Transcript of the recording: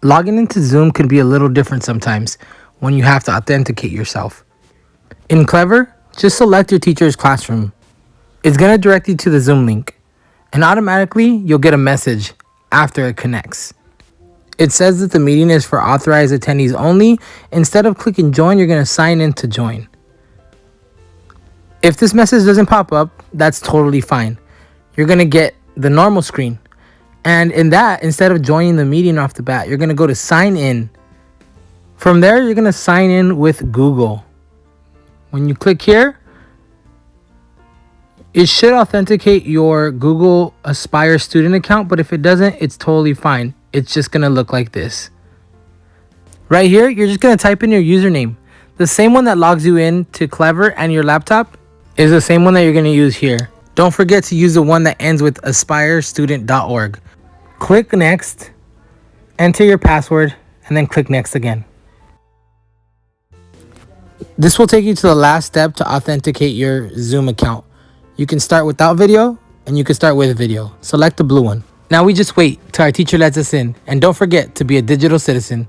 Logging into Zoom can be a little different sometimes when you have to authenticate yourself. In Clever, just select your teacher's classroom. It's going to direct you to the Zoom link, and automatically you'll get a message after it connects. It says that the meeting is for authorized attendees only. Instead of clicking join, you're going to sign in to join. If this message doesn't pop up, that's totally fine. You're going to get the normal screen. And in that, instead of joining the meeting off the bat, you're going to go to sign in. From there, you're going to sign in with Google. When you click here, it should authenticate your Google Aspire student account, but if it doesn't, it's totally fine. It's just going to look like this. Right here, you're just going to type in your username. The same one that logs you in to Clever and your laptop is the same one that you're going to use here. Don't forget to use the one that ends with aspirestudent.org. Click next, enter your password, and then click next again. This will take you to the last step to authenticate your Zoom account. You can start without video and you can start with video. Select the blue one. Now we just wait till our teacher lets us in, and don't forget to be a digital citizen.